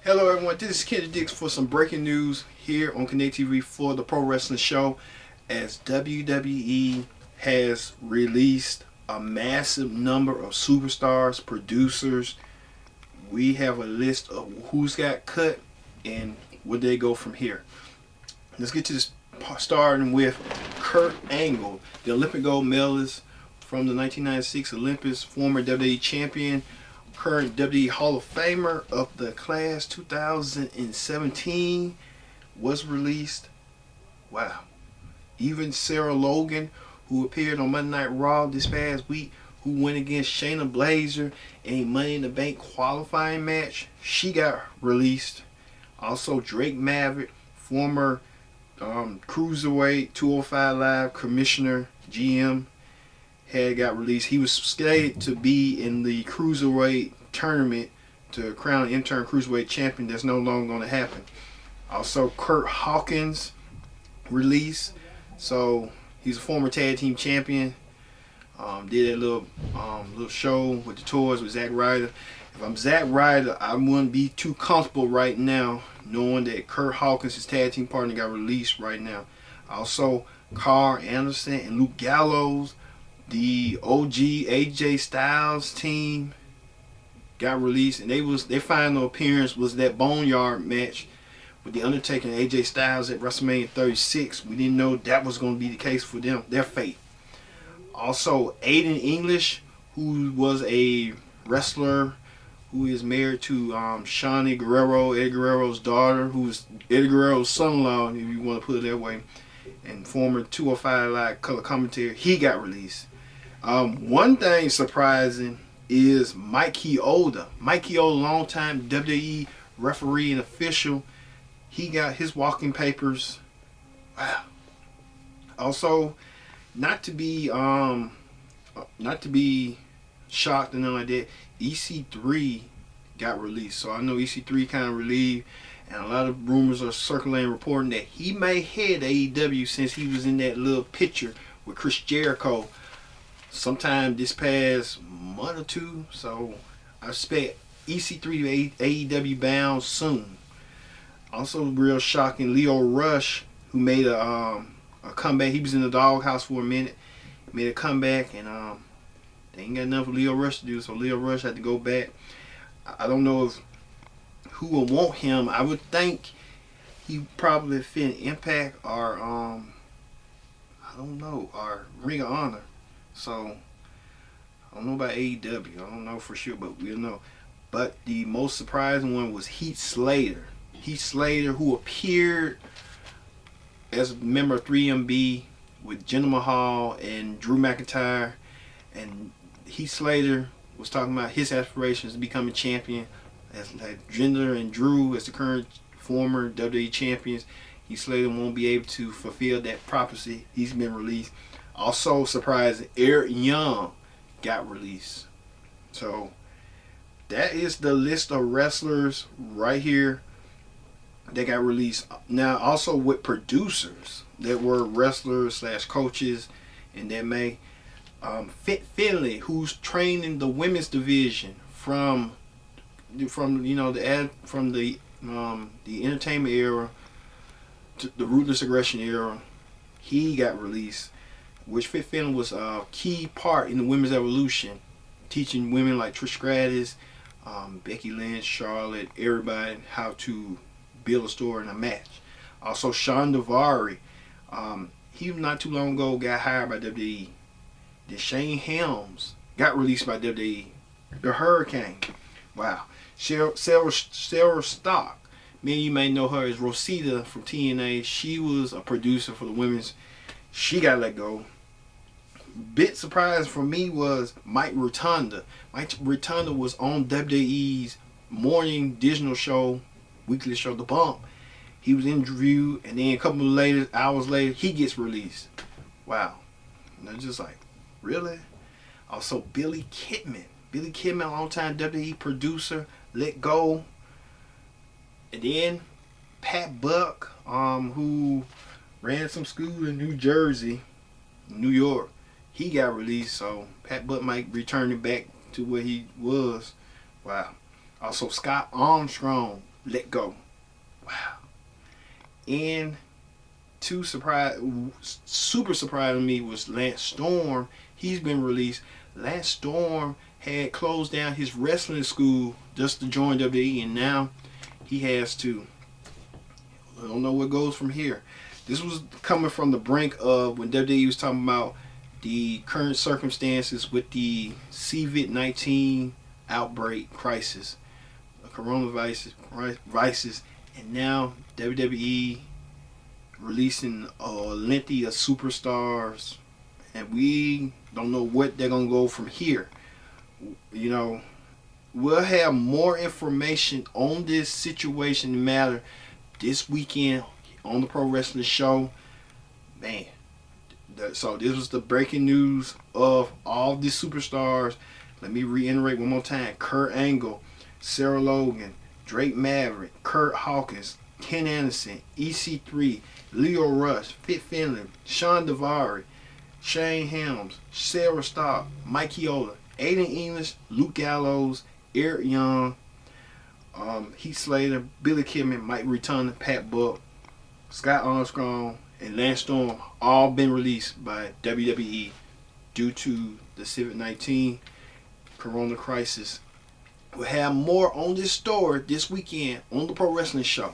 Hello everyone, this is Kenny Dix for some breaking news here on Connect TV for the Pro Wrestling Show, as WWE has released a massive number of superstars, producers. We have a list of who's got cut and where they go from here. Let's get to this, starting with Curt Angle, the Olympic gold medalist from the 1996 Olympics, former WWE champion, current WWE Hall of Famer of the class 2017, was released. Wow. Even Sarah Logan, who appeared on Monday Night Raw this past week, who went against Shayna Baszler in a Money in the Bank qualifying match, she got released. Also, Drake Maverick, former Cruiserweight 205 Live Commissioner, GM, had got released. He was slated to be in the Cruiserweight tournament to crown interim Cruiserweight champion. That's no longer going to happen. Also, Curt Hawkins released. So he's a former tag team champion. Did a little show with the tours with Zack Ryder. If I'm Zack Ryder, I wouldn't be too comfortable right now knowing that Curt Hawkins, his tag team partner, got released right now. Also, Carl Anderson and Luke Gallows, the OG AJ Styles team, got released, and their final appearance was that Boneyard match with the Undertaker and AJ Styles at WrestleMania 36. We didn't know that was going to be the case for them, their fate. Also, Aiden English, who was a wrestler who is married to Shani Guerrero, Eddie Guerrero's daughter, who is Eddie Guerrero's son-in-law, if you want to put it that way, and former 205 Live color commentator, he got released. One thing surprising is Mike Chioda. Mike Chioda, longtime WWE referee and official, he got his walking papers. Wow. Also, not to be shocked and nothing like that, EC3 got released. So I know EC3 kind of relieved, and a lot of rumors are circulating reporting that he may head AEW since he was in that little picture with Chris Jericho sometime this past month or two. So I expect EC3 to AEW bound soon. Also, real shocking, Leo Rush, who made a comeback. He was in the doghouse for a minute, made a comeback, and they ain't got enough for Leo Rush to do, so Leo Rush had to go back. I don't know if who will want him. I would think he probably fit Impact or I don't know, or Ring of Honor. So I don't know about AEW. I don't know for sure, but we'll know. But the most surprising one was Heath Slater. Heath Slater, who appeared as a member of 3MB with Jinder Mahal and Drew McIntyre, and Heath Slater was talking about his aspirations to become a champion, as like Jinder and Drew as the current former WWE champions. Heath Slater won't be able to fulfill that prophecy. He's been released. Also surprising, Eric Young got released. So that is the list of wrestlers right here that got released. Now, also with producers that were wrestlers slash coaches, and that may Fit Finley, who's training the women's division from the entertainment era to the ruthless aggression era, he got released. Which Fit Finley was a key part in the women's evolution, teaching women like Trish Stratus, Becky Lynch, Charlotte, everybody how to build a story in a match. Also, Sean Daivari, he not too long ago got hired by WWE. Then Shane Helms got released by WWE. The Hurricane. Wow. Sarah Stock. Many of you may know her as Rosita from TNA. She was a producer for the women's. She got let go. Bit surprise for me was Mike Rotunda. Mike Rotunda was on WWE's morning digital show, weekly show, The Bump. He was interviewed, and then a couple of hours later, he gets released. Wow. And they're just like, really? Also, Billy Kidman. Billy Kidman, longtime WWE producer, let go. And then Pat Buck, who ran some school in New Jersey, New York, he got released. So Pat Buck might return it back to where he was. Wow. Also, Scott Armstrong, let go. Wow. And super surprising me was Lance Storm. He's been released. Lance Storm had closed down his wrestling school just to join WWE, and now he has to. I don't know what goes from here. This was coming from the brink of when WWE was talking about the current circumstances with the COVID-19 outbreak crisis, coronavirus, and now WWE releasing a lengthy of superstars, and we don't know what they're gonna go from here. You know, we'll have more information on this situation matter this weekend on the Pro Wrestling Show. Man, so this was the breaking news of all these superstars. Let me reiterate one more time: Kurt Angle, Sarah Logan, Drake Maverick, Curt Hawkins, Ken Anderson, EC3, Leo Rush, Fit Finlay, Sean Daivari, Shane Helms, Sarah Stock, Mike Chioda, Aiden English, Luke Gallows, Eric Young, Heath Slater, Billy Kidman, Mike Rotunda, Pat Buck, Scott Armstrong, and Lance Storm all been released by WWE due to the COVID-19 corona crisis. We'll have more on this story this weekend on the Pro Wrestling Show.